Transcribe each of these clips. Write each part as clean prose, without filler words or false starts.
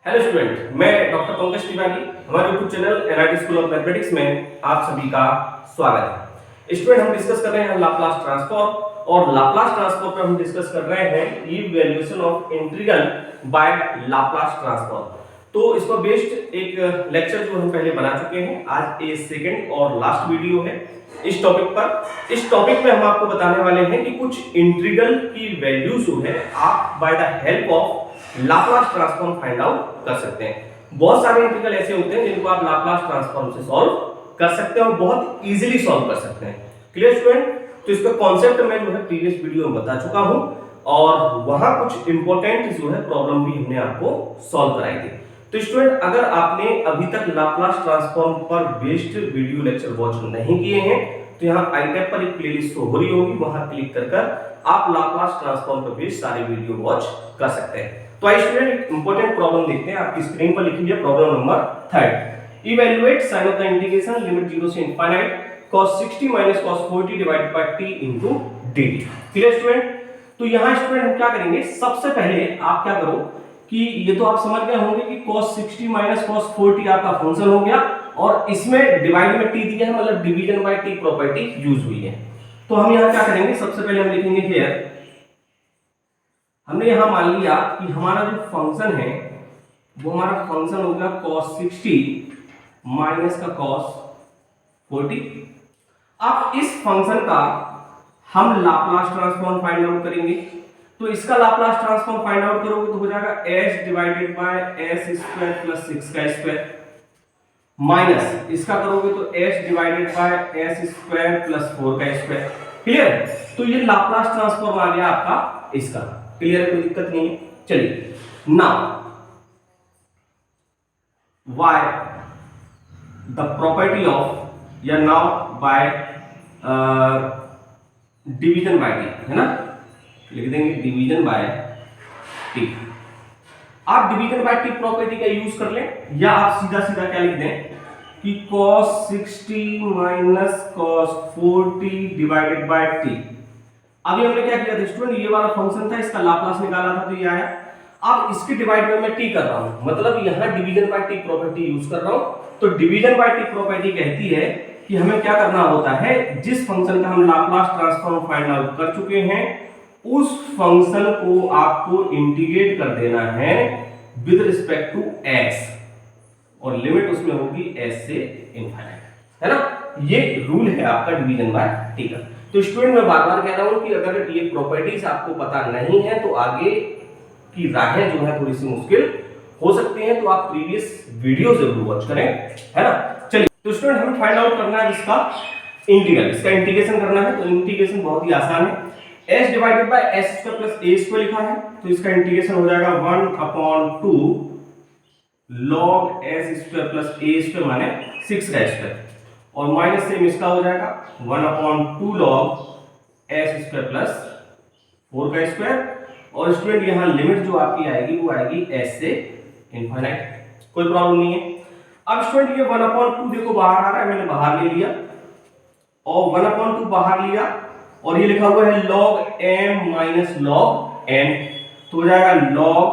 Hello student, मैं doctor Pankaj Tiwari. हमारे YouTube channel NIT school of mathematics में आप सभी का स्वागत है। स्टूडेंट, हम डिस्कस कर रहे हैं लाप्लास ट्रांसफॉर्म और लाप्लास ट्रांसफॉर्म पर हम डिस्कस कर रहे हैं evaluation of integral by Laplace transform. तो इस पर बेस्ड एक लेक्चर जो हम पहले बना चुके हैं, आज ये सेकंड और लास्ट वीडियो है इस टॉपिक पर। इस टॉपिक में हम आपको बताने वाले हैं कि कुछ इंटीग्रल की वैल्यू जो है आप by the help of Laplace transform find out कर सकते हैं। बहुत सारे इंटीग्रल ऐसे होते हैं जिनको आप लाप्लास ट्रांसफॉर्म से सॉल्व कर सकते हैं और बहुत इजीली सॉल्व कर सकते हैं। Clear student? तो इसका कॉन्सेप्ट मैं जो है प्रीवियस वीडियो में बता चुका हूं और वहां कुछ इंपॉर्टेंट जो है प्रॉब्लम भी हमने आपको सॉल्व कराई थी। तो स्टूडेंट, अगर आपने अभी तक लाप्लास ट्रांसफॉर्म पर बेस्ड वीडियो लेक्चर वॉच नहीं किए हैं तो यहाँ आई टैब पर एक प्लेलिस्ट शो हो रही होगी, वहां क्लिक कर आप लाप्लास ट्रांसफॉर्म पर बेस्ड सारे वीडियो वॉच कर सकते हैं। तो आई स्टूडेंट, एक इंपॉर्टेंट प्रॉब्लम देखते हैं। आपकी स्क्रीन पर लिखी है problem number 3। Evaluate sign of the integration limit 0 से infinite cos 60 minus cos 40 divided by t into dt। Clear student? तो यहां स्टूडेंट हम क्या करेंगे, सबसे पहले आप क्या करो कि ये तो आप समझ गए होंगे कि cos 60 minus cos 40 आपका फंक्शन हो गया और इसमें डिवाइड में t दिया है, मतलब division bye t property use हुई है। तो हम यहां क्या करेंगे, सबसे पहले हम लिखेंगे हियर, हमने यहां मान लिया कि हमारा जो फंक्शन है वो हमारा फंक्शन हो गया cos 60 माइनस का cos 40। अब इस फंक्शन का हम लाप्लास ट्रांसफॉर्म फाइंड आउट करेंगे। तो इसका लाप्लास ट्रांसफॉर्म फाइंड आउट करोगे तो हो जाएगा h divided by s square plus 6 का स्क्वायर, माइनस इसका करोगे तो h divided by s square plus 4 का स्क्वायर। क्लियर? तो ये लाप्लास ट्रांसफॉर्म आ गया आपका इसका। क्लियर है? कोई दिक्कत नहीं है। चलिए, now y the property of या now by division by t, है ना, लिख देंगे डिवीजन बाय टी। आप डिवीजन बाय टी प्रॉपर्टी का यूज कर लें या आप सीधा सीधा क्या लिख दें कि cos 60 minus cos 40 divided bye T. अभी हमने क्या किया था स्टूडेंट, ये वाला फंक्शन था, इसका लाप्लास निकाला था तो ये आया। अब इसके डिवाइड में मैं टी कर रहा हूं, मतलब यहां division by t property use कर रहा हूं। तो डिवीजन बाय टी प्रॉपर्टी कहती है कि हमें क्या करना होता है, जिस फंक्शन का हम लाप्लास ट्रांसफॉर्म फाइंड आउट कर चुके हैं उस फंक्शन को आपको इंटीग्रेट कर देना है विद रिस्पेक्ट टू s और लिमिट उसमें होगी s से इनफाइनाइट, है ना। ये रूल है आपका डिवीजन बाय टी का। तो स्टूडेंट, मैं बार बार कह रहा हूं कि अगर ये प्रॉपर्टीज आपको पता नहीं है तो आगे की राहें जो है थोड़ी सी मुश्किल हो सकती हैं, तो आप प्रीवियस वीडियो जरूर वॉच करें, है ना। चलिए, तो स्टूडेंट हमें फाइंड आउट करना है इसका इंटीग्रल, इसका इंटीग्रेशन करना है। तो इंटीग्रेशन बहुत ही आसान है, s divided by s square plus a square लिखा है तो इसका इंटीग्रेशन हो जाएगा 1/2 log s square plus a square माने 6 का स्क्वायर और माइनस सेम इसका हो जाएगा 1/2 log s स्क्वायर प्लस 4 का स्क्वायर। और स्टूडेंट यहां लिमिट जो आपकी आएगी वो आएगी s से इनफाइनाइट, कोई प्रॉब्लम नहीं है। अब स्टूडेंट ये 1/2 देखो बाहर आ रहा है, मैंने बाहर ले लिया और 1/2 बाहर लिया और ये लिखा हुआ है log m minus log n, तो हो जाएगा log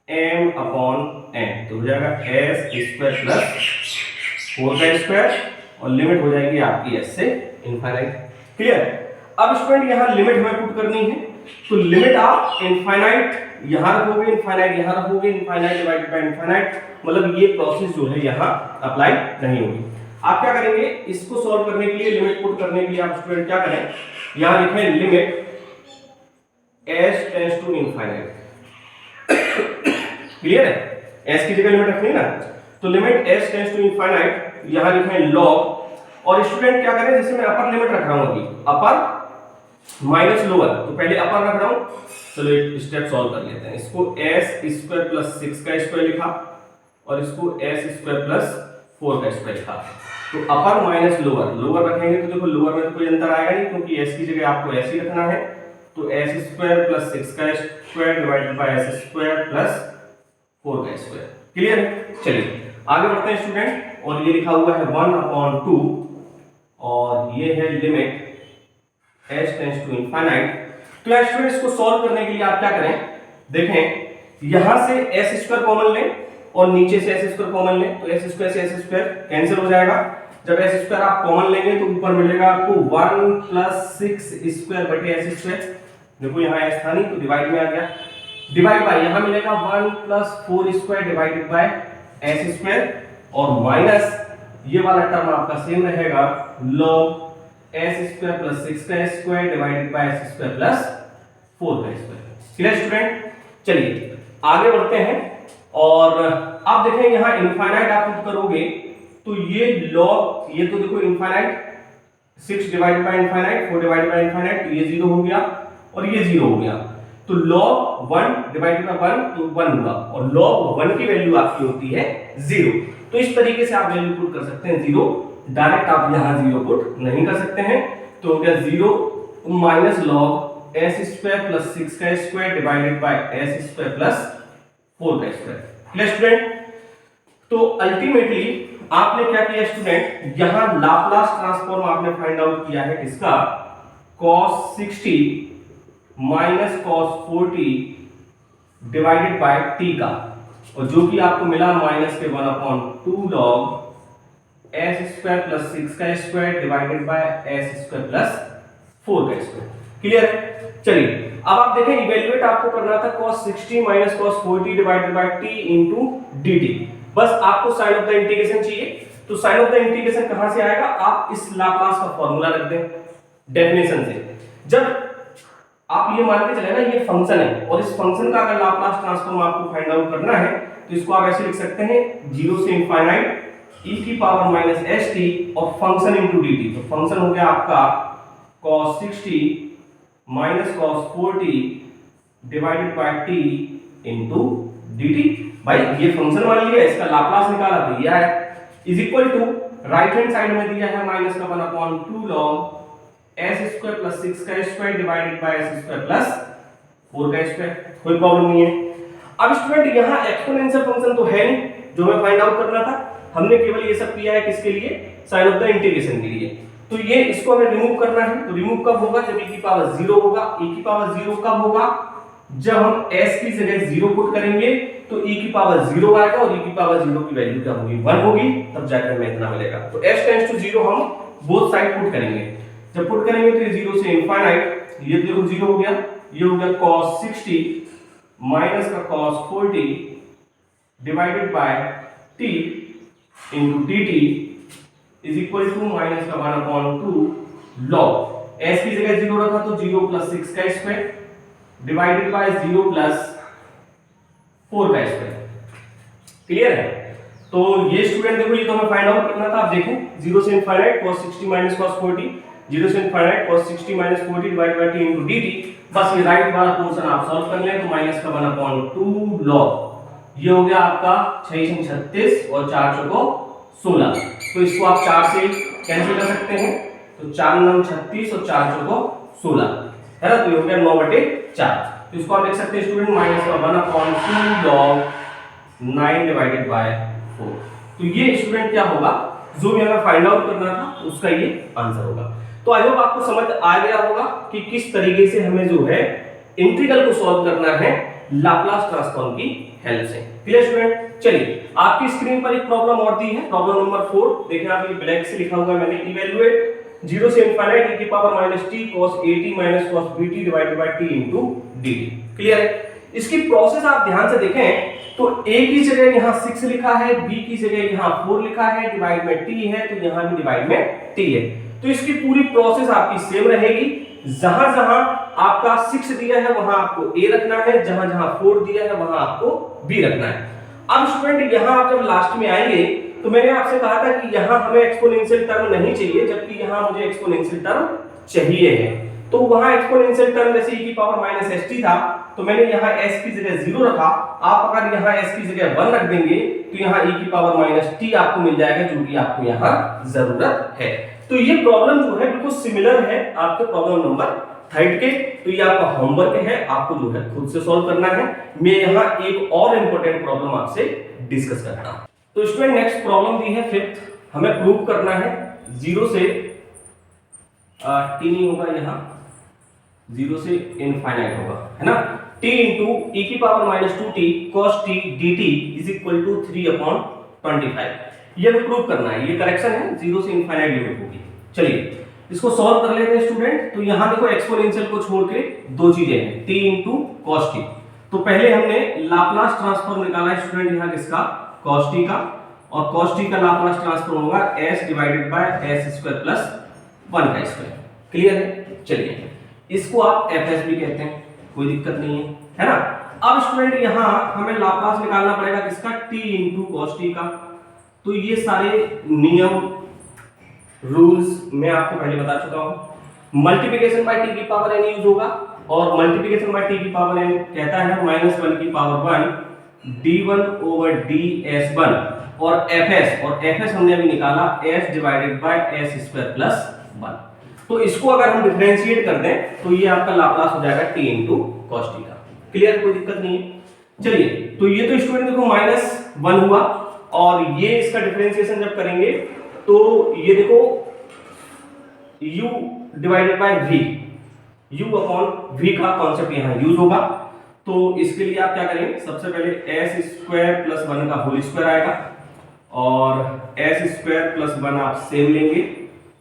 m अपॉन n, तो हो जाएगा s स्क्वायर प्लस 4 का स्क्वायर और लिमिट हो जाएगी आपकी s से इनफाइनाइट। क्लियर? अब स्टूडेंट यहां लिमिट हमें पुट करनी है, तो लिमिट आप इनफाइनाइट यहां रखोगे, इनफाइनाइट यहां रखोगे, इनफाइनाइट डिवाइडेड बाय इनफाइनाइट, मतलब ये प्रोसेस जो है यहां अप्लाई नहीं होगी। आप क्या करेंगे, इसको सॉल्व करने के लिए, लिमिट पुट करने के लिए आप स्टूडेंट क्या करें, यहां लिखें limit s tends to infinite. Clear है? s की जगह लिमिट रखनी है ना, तो limit s tends to infinite, यहां लिखें log। और स्टूडेंट क्या करें, जैसे मैं अपर लिमिट रख रहा हूं अभी, अपर माइनस लोअर, तो पहले अपर रख रहा हूं। चलो एक स्टेप सॉल्व कर लेते हैं। इसको s स्क्वायर प्लस 6 का स्क्वायर लिखा और इसको s स्क्वायर प्लस 4 का स्क्वायर लिखा। तो अपर माइनस लोअर, लोअर रखेंगे तो देखो लोअर में तो कोई अंतर आएगा नहीं क्योंकि s की जगह आपको s ही रखना है। तो s स्क्वायर प्लस 6 का square divided by s square plus 4 का स्क्वायर। क्लियर है? चलिए आगे बढ़ते हैं स्टूडेंट, और ये लिखा हुआ है 1/2 और ये है limit s tends to infinite. तो स्टूडेंट इसको सॉल्व करने के लिए आप क्या करें, देखें यहां से एस स्क्वायर कॉमन लें और नीचे से एस स्क्वायर कॉमन लें, तो एस स्क्वायर से एस स्क्वायर कैंसिल हो जाएगा। जब एस स्क्वायर आप कॉमन लेंगे तो ऊपर मिलेगा आपको 1 + 6 स्क्वायर बटे एस स्क्वायर। देखो यहाँ एस था नहीं तो डिवाइड में आ गया, डिवाइड बाय यहां मिलेगा 1 + 4 square divided by S square और माइनस ये वाला टर्म आपका सेम रहेगा log एस स्क्वायर प्लस 6 का square divided by S square plus 4 का स्क्वायर। Clear student? चलिए आगे बढ़ते हैं और आप देखें यहाँ इनफाइनाइट आप पुट करोगे तो ये log, ये तो देखो infinite 6 divided by infinite 4 divided by infinite, तो ये 0 हो गया और ये 0 हो गया, तो log 1 डिवाइडेड बाय 1 तो 1 होगा और log 1 की वैल्यू आपकी होती है 0। तो इस तरीके से आप वैल्यू पुट कर सकते हैं 0, डायरेक्ट आप यहां 0 पुट नहीं कर सकते हैं, तो हो गया 0 minus log S square plus 6 का square divided by S square plus 4 का स्क्वायर। Clear student? तो अल्टीमेटली आपने क्या किया स्टूडेंट, यहां लाप्लास ट्रांसफॉर्म आपने फाइंड आउट किया है किसका, cos 60 minus cos 40 divided by t का, और जो कि आपको मिला माइनस के 1/2 log एस स्क्वायर प्लस 6 का square divided by S square plus 4 का स्क्वायर। क्लियर है? चलिए अब आप देखें इवैल्यूएट आपको करना था cos 60 minus cos 40 divided by t into dt। बस आपको साइन ऑफ द इंटीग्रेशन चाहिए, तो साइन ऑफ द इंटीग्रेशन कहां से आएगा, आप इस लाप्लास का फार्मूला रख दें डेफिनेशन से। जब आप ये मान के चले ना ये फंक्शन है और इस फंक्शन का अगर लाप्लास ट्रांसफॉर्म आपको फाइंड आउट करना है तो इसको आप ऐसे लिख सकते हैं 0 से इनफाइनाइट e की पावर माइनस st और फंक्शन इनटू dt। तो फंक्शन हो गया आपका cos 60 minus cos 40 divided by t into dt। भाई ये फंक्शन मान लिया, इसका लाप्लास निकाला तो ये आया, is equal to right hand side में दिया है माइनस का 1/2 log एस स्क्वायर प्लस 6 का square divided by S square plus 4 का स्क्वायर। कोई प्रॉब्लम नहीं है। अब स्टूडेंट यहाँ एक्सपोनेंशियल फंक्शन तो है नहीं जो हमें फाइंड आउट करना था, हमने केवल ये सब किया है किसके लिए, साइन ऑफ द इंटीग्रेशन के लिए। तो ये इसको हमें रिमूव करना है, तो रिमूव कब होगा, जब e की पावर 0 होगा। e की पावर 0 कब होगा, जब हम s की जगह 0 पुट करेंगे तो e की पावर 0 आएगा और e की पावर 0 की वैल्यू क्या होगी, 1 होगी, तब जाकर हमें इतना मिलेगा। तो s टेंड्स टू 0 हम बोथ साइड पुट करेंगे, जब पुट करेंगे तो ये 0 से इनफाइनाइट, ये देखो 0 हो गया, ये हो गया cos 60 माइनस का cos 40 divided by t into dt is equal to minus का 1/2 log s की जगह 0 रखा तो 0 प्लस 6 का स्क्वायर डिवाइडेड बाय 0 प्लस 4 का स्क्वायर। क्लियर है? तो ये स्टूडेंट देखो ये तो हमें फाइंड आउट करना था। आप देखें 0 से इनफाइनाइट cos 60 माइनस cos 40, 0 से infinite cos 60 minus 40 divided by t into dt। बस ये राइट वाला पोर्शन आप सॉल्व कर लें तो माइनस का 1/2 log ये हो गया आपका 6 36 और 4 चौको 16। तो इसको आप 4 से कैंसिल कर सकते हैं, तो 4 9 36 और 4 चौको 16 है ना, तो ये हो गया 9/4। तो इसको आप लिख सकते हैं स्टूडेंट माइनस का 1/2 log 9 डिवाइडेड बाय 4। तो ये स्टूडेंट क्या होगा, जो भी हमें फाइंड आउट करना था उसका ये आंसर होगा। तो आई होप आपको समझ आ गया होगा कि किस तरीके से हमें जो है इंटीग्रल को सॉल्व करना है लाप्लास ट्रांसफॉर्म की हेल्प से। Clear student? चलिए आपकी स्क्रीन पर एक प्रॉब्लम और दी है, प्रॉब्लम नंबर 4। देखिए आप ये ब्लैक से लिखा हुआ है मैंने, इवैल्यूएट 0 से इनफाइनाइट e की power minus t cos 80 minus cos bt divided by t into dt। Clear है? इसकी प्रोसेस आप ध्यान से देखें तो a की जगह यहाँ 6 लिखा है, b की जगह यहाँ 4 लिखा है, डिवाइड में t है तो यहाँ भी डिवाइड में t है। तो इसकी पूरी प्रोसेस आपकी सेम रहेगी। जहां जहां आपका 6 दिया है वहां आपको a रखना है, जहां जहां 4 दिया है वहां आपको b रखना है। अब स्टूडेंट यहां आप जब लास्ट में आएंगे तो मैंने आपसे कहा था कि यहां हमें एक्सपोनेंशियल टर्म नहीं चाहिए, जबकि यहां मुझे एक्सपोनेंशियल टर्म चाहिए है। तो वहां एक्सपोनेंशियल टर्म जैसे e की पावर माइनस st था तो मैंने यहां s की जगह 0 रखा। आप अगर यहां s की जगह 1 रख देंगे तो यहां e की पावर माइनस t आपको मिल जाएगा, जो कि आपको यहां जरूरत है। तो ये प्रॉब्लम जो है बिल्कुल सिमिलर है आपके प्रॉब्लम नंबर 3 के। तो ये आपका होमवर्क है, आपको जो है खुद से सॉल्व करना है। मैं यहां एक और इंपॉर्टेंट प्रॉब्लम आपसे डिस्कस करता हूं। तो स्टूडेंट नेक्स्ट प्रॉब्लम दी है 5th, हमें प्रूव करना है 0 से t नहीं होगा, यहां 0 से इनफाइनाइट होगा, है ना। t इंटू e की power minus 2t cos t dt is equal to 3/25। ये हमें प्रूव करना है, ये करेक्शन है, जीरो से इनफाइनाइट लिमिट होगी। चलिए इसको सॉल्व कर लेते हैं स्टूडेंट। तो यहाँ देखो एक्सपोनेंशियल को छोड़ के दो चीजें हैं, t इंटू cos t। तो पहले हमने लाप्लास ट्रांसफॉर्म निकाला है स्टूडेंट यहाँ किसका, cos t का, और cos t का लाप्लास ट्रांसफॉर्म होगा s divided by s square plus 1 का स्क्वायर। क्लियर है? चलिए इसको आप fs भी कहते हैं, कोई दिक्कत नहीं है ना। अब स्टूडेंट यहाँ हमें लाप्लास निकालना पड़ेगा किसका, t इंटू cos t का। तो ये सारे नियम रूल्स मैं आपको पहले बता चुका हूं। मल्टीप्लिकेशन बाय t की पावर n यूज होगा, और मल्टीप्लिकेशन बाय t की पावर n कहता है -1 की पावर 1 d1 ओवर ds1, और fs हमने अभी निकाला s divided by s square plus 1। तो इसको अगर हम डिफरेंशिएट कर दें तो ये आपका लाप्लास हो जाएगा t इंटू cos t का। क्लियर, कोई दिक्कत नहीं है। चलिए तो ये तो स्टूडेंट देखो -1 हुआ, और ये इसका डिफरेंशिएशन जब करेंगे तो ये देखो u divided by v, u upon v का कॉन्सेप्ट यहाँ यूज होगा। तो इसके लिए आप क्या करेंगे, सबसे पहले s स्क्वायर प्लस 1 का होल स्क्वायर आएगा, और s स्क्वायर प्लस 1 आप सेम लेंगे,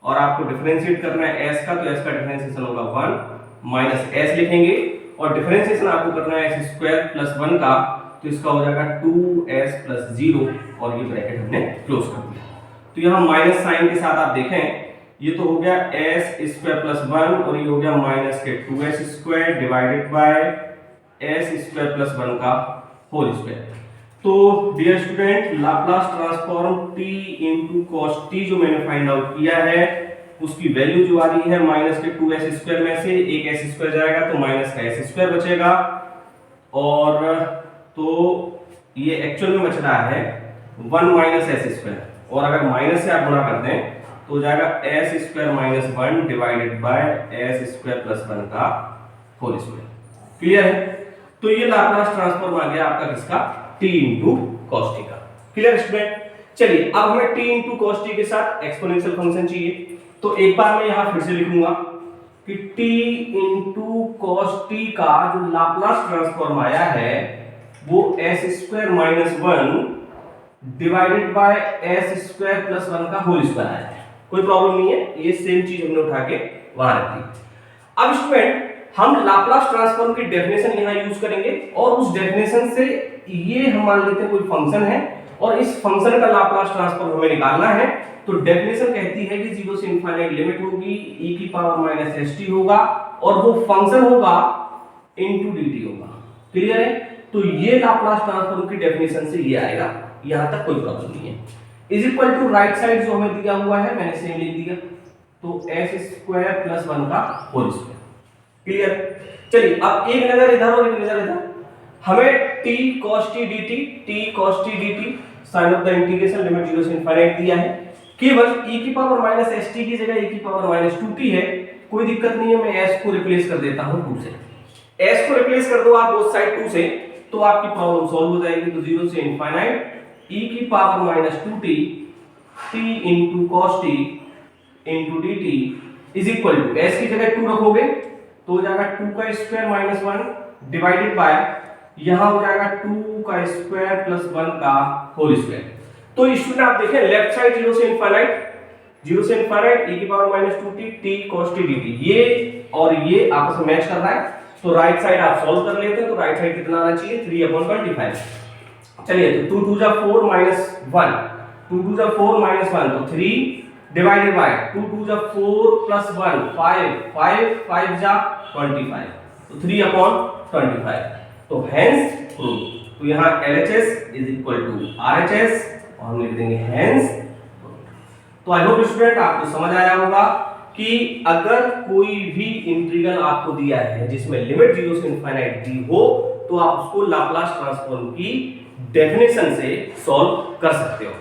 और आपको डिफरेंशिएट करना है s का, तो s का डिफरेंशिएशन होगा 1 माइनस s लिखेंगे, और डिफरेंशिएशन आपको करना है s स्क्वायर प्लस 1 का, तो इसका हो जाएगा 2s प्लस 0, और ये ब्रैकेट हमने क्लोज कर दिया। तो यहाँ माइनस साइन के साथ आप देखें, ये तो हो गया s स्क्वायर प्लस 1, और ये हो गया माइनस के 2s square divided by s square plus 1 का होल स्क्वायर। तो dear student, Laplace transform t into cos t जो मैंने फाइंड आउट किया है, उसकी वैल्यू जो आ रही है माइनस के 2s स्क्वायर में से एक s स्क्वायर जाएगा तो माइनस का s स्क्वायर बचेगा, और तो ये एक्चुअल में बच रहा है 1 माइनस s स्क्वायर, और अगर माइनस से आप गुणा कर दें तो हो जाएगा s square minus 1 divided by s square plus 1 का होल स्क्वायर। क्लियर है? तो ये लाप्लास ट्रांसफॉर्म आ गया आपका किसका, t इंटू cos t का। Clear student? चलिए अब हमें t इंटू cos t के साथ एक्सपोनेंशियल फंक्शन चाहिए। तो एक बार मैं यहां फिर से लिखूंगा कि t इंटू cos t का जो लाप्लास ट्रांसफॉर्म आया है वो s square minus 1 divided by s square plus 1 का होल स्क्वायर आया है। कोई प्रॉब्लम नहीं है, ये सेम चीज हमने उठा के वहां रख दी। अब स्टूडेंट हम लाप्लास ट्रांसफॉर्म की डेफिनेशन यहां यूज करेंगे, और उस डेफिनेशन से ये हम मान लेते हैं कोई फंक्शन है, और इस फंक्शन का लाप्लास ट्रांसफॉर्म हमें निकालना है। तो डेफिनेशन कहती है कि 0 से इनफाइनाइट लिमिट होगी, e की पावर माइनस st होगा, और वो फंक्शन होगा इनटू dt होगा। क्लियर है? तो ये लाप्लास ट्रांसफॉर्म की डेफिनेशन से ये आएगा, यहां तक कोई प्रॉब्लम नहीं है। Is equal to right side जो हमें दिया हुआ है मैंने सेम लिख दिया, तो s स्क्वायर प्लस 1 का होल स्क्वायर। क्लियर? चलिए अब एक नजर इधर और एक नजर इधर। हमें t cos t dt sign of the integration limit 0 से इनफाइनाइट दिया है। केवल e की पावर माइनस st की जगह e की पावर माइनस 2t है, कोई दिक्कत नहीं है, मैं s को रिप्लेस कर देता हूं 2 से। s को रिप्लेस कर दो आप बोथ साइड 2 से, तो आपकी प्रॉब्लम सॉल्व हो जाएगी। तो 0 से इनफाइनाइट e की power minus 2t t into cos t into dt is equal to s की जगह 2 रखोगे तो हो जाएगा 2 का स्क्वायर माइनस 1 डिवाइडेड बाय यहां हो जाएगा 2 का स्क्वायर प्लस 1 का होल स्क्वायर। तो स्टूडेंट आप देखें लेफ्ट साइड 0 से इनफाइनाइट e की power minus 2t t cos t dt, ये और ये आपस में मैच कर रहा है। तो राइट साइड आप सॉल्व कर लेते हैं, तो राइट साइड कितना आना चाहिए, 3/25। चलिए तो 2 2 जा 4 माइनस 1, 2 2 जा 4 माइनस 1, तो 3 डिवाइडेड बाय 2 2 जा 4 प्लस 1 5 5 5 जा 25, तो 3/25। तो हेंस प्रूव। तो यहाँ LHS is equal to RHS, और हम लिख देंगे हेंस। तो आई होप स्टूडेंट आपको समझ आया होगा कि अगर कोई भी इंटीग्रल आपको दिया है जिसमें लिमिट 0 से इनफाइनाइट दी हो, तो आप उसको लाप्लास ट्रांसफॉर्म की डेफिनेशन से सॉल्व कर सकते हो।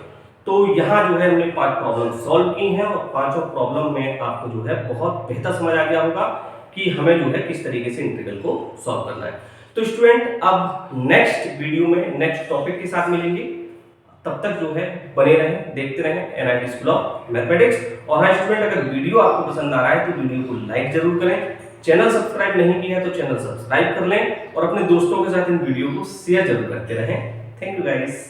तो यहाँ जो है हमने 5 प्रॉब्लम सॉल्व की हैं, और पांचों प्रॉब्लम में आपको जो है बहुत बेहतर समझ आ गया होगा कि हमें जो है किस तरीके से इंटीग्रल को सॉल्व करना है। तो स्टूडेंट अब नेक्स्ट वीडियो में नेक्स्ट टॉपिक के साथ मिलेंगे, तब तक जो है बने रहें, देखते रहें NIT स्कूल ऑफ मैथमेटिक्स। और हाँ स्टूडेंट, अगर वीडियो आपको पसंद आ रहा है तो वीडियो को लाइक जरूर करें, चैनल सब्सक्राइब नहीं किया है तो चैनल सब्सक्राइब कर लें और अपने दोस्तों के साथ इन वीडियो को शेयर जरूर करते रहें। Thank you guys.